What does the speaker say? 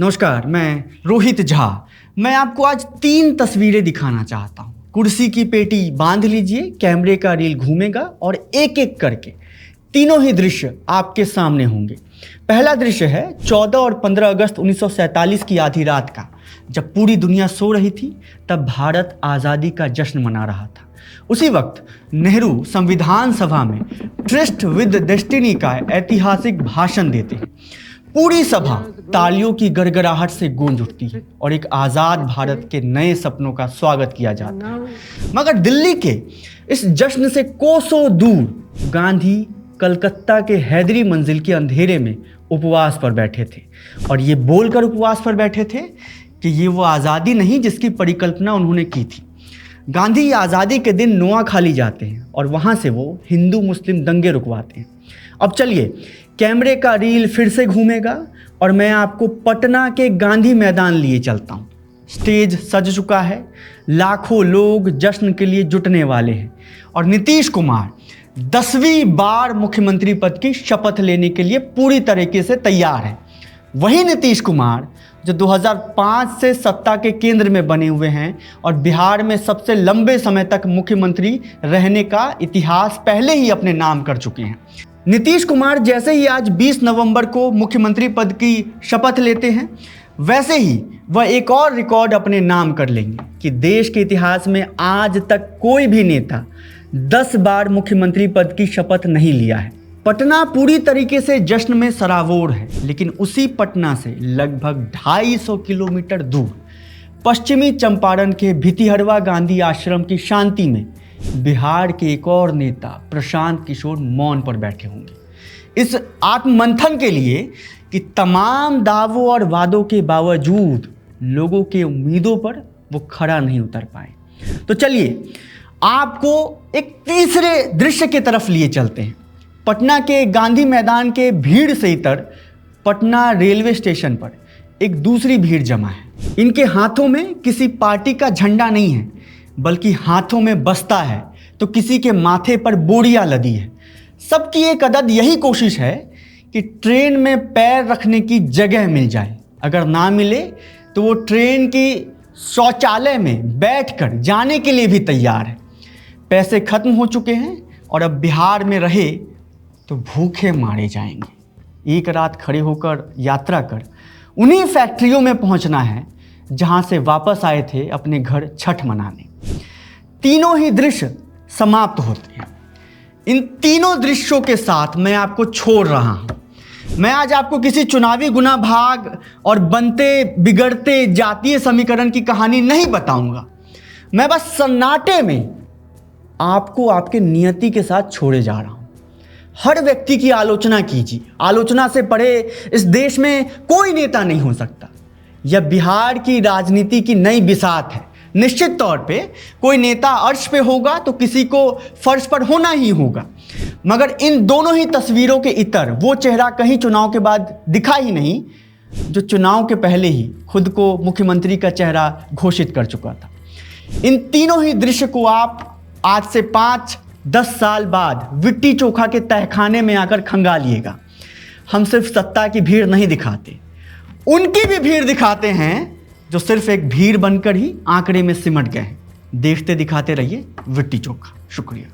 नमस्कार, मैं रोहित झा। मैं आपको आज 3 तस्वीरें दिखाना चाहता हूँ। कुर्सी की पेटी बांध लीजिए, कैमरे का रील घूमेगा और एक एक करके तीनों ही दृश्य आपके सामने होंगे। पहला दृश्य है 14 और 15 अगस्त 1947 की आधी रात का, जब पूरी दुनिया सो रही थी। तब भारत आज़ादी का जश्न मना रहा था। उसी वक्त नेहरू संविधान सभा में ट्रस्ट विद डेस्टिनी का ऐतिहासिक भाषण देते हैं। पूरी सभा तालियों की गड़गड़ाहट से गूंज उठती है और एक आज़ाद भारत के नए सपनों का स्वागत किया जाता है। मगर दिल्ली के इस जश्न से कोसों दूर गांधी कलकत्ता के हैदरी मंजिल के अंधेरे में उपवास पर बैठे थे, और ये बोलकर उपवास पर बैठे थे कि ये वो आज़ादी नहीं जिसकी परिकल्पना उन्होंने की थी। गांधी आज़ादी के दिन नोआखाली जाते हैं और वहाँ से वो हिंदू मुस्लिम दंगे रुकवाते हैं। अब चलिए, कैमरे का रील फिर से घूमेगा और मैं आपको पटना के गांधी मैदान लिए चलता हूँ। स्टेज सज चुका है, लाखों लोग जश्न के लिए जुटने वाले हैं और नीतीश कुमार 10वीं बार मुख्यमंत्री पद की शपथ लेने के लिए पूरी तरीके से तैयार है। वही नीतीश कुमार जो 2005 से सत्ता के केंद्र में बने हुए हैं और बिहार में सबसे लंबे समय तक मुख्यमंत्री रहने का इतिहास पहले ही अपने नाम कर चुके हैं। नीतीश कुमार जैसे ही आज 20 नवंबर को मुख्यमंत्री पद की शपथ लेते हैं, वैसे ही वह एक और रिकॉर्ड अपने नाम कर लेंगे कि देश के इतिहास में आज तक कोई भी नेता 10 बार मुख्यमंत्री पद की शपथ नहीं लिया है। पटना पूरी तरीके से जश्न में सराबोर है, लेकिन उसी पटना से लगभग 250 किलोमीटर दूर पश्चिमी चंपारण के भितिहरवा गांधी आश्रम की शांति में बिहार के एक और नेता प्रशांत किशोर मौन पर बैठे होंगे, इस आत्ममंथन के लिए कि तमाम दावों और वादों के बावजूद लोगों के उम्मीदों पर वो खरा नहीं उतर पाए। तो चलिए, आपको एक तीसरे दृश्य की तरफ लिए चलते हैं। पटना के गांधी मैदान के भीड़ से इतर पटना रेलवे स्टेशन पर एक दूसरी भीड़ जमा है। इनके हाथों में किसी पार्टी का झंडा नहीं है, बल्कि हाथों में बस्ता है तो किसी के माथे पर बोरियां लदी है। सबकी एक अदद यही कोशिश है कि ट्रेन में पैर रखने की जगह मिल जाए। अगर ना मिले तो वो ट्रेन की शौचालय में बैठकर जाने के लिए भी तैयार है। पैसे खत्म हो चुके हैं और अब बिहार में रहे तो भूखे मारे जाएंगे। एक रात खड़े होकर यात्रा कर उन्हीं फैक्ट्रियों में पहुंचना है जहां से वापस आए थे अपने घर छठ मनाने। तीनों ही दृश्य समाप्त होते हैं। इन तीनों दृश्यों के साथ मैं आपको छोड़ रहा हूं। मैं आज आपको किसी चुनावी गुना भाग और बनते बिगड़ते जातीय समीकरण की कहानी नहीं बताऊंगा। मैं बस सन्नाटे में आपको आपके नियति के साथ छोड़े जा रहा हूं। हर व्यक्ति की आलोचना कीजिए। आलोचना से परे इस देश में कोई नेता नहीं हो सकता। यह बिहार की राजनीति की नई बिसात है। निश्चित तौर पे कोई नेता अर्श पे होगा तो किसी को फर्श पर होना ही होगा, मगर इन दोनों ही तस्वीरों के इतर वो चेहरा कहीं चुनाव के बाद दिखा ही नहीं जो चुनाव के पहले ही खुद को मुख्यमंत्री का चेहरा घोषित कर चुका था। इन तीनों ही दृश्य को आप आज से 5-10 साल बाद विट्टी चोखा के तहखाने में आकर खंगालिएगा। हम सिर्फ सत्ता की भीड़ नहीं दिखाते, उनकी भी भीड़ दिखाते हैं जो सिर्फ एक भीड़ बनकर ही आंकड़े में सिमट गए हैं। देखते दिखाते रहिए विट्टी चोखा। शुक्रिया।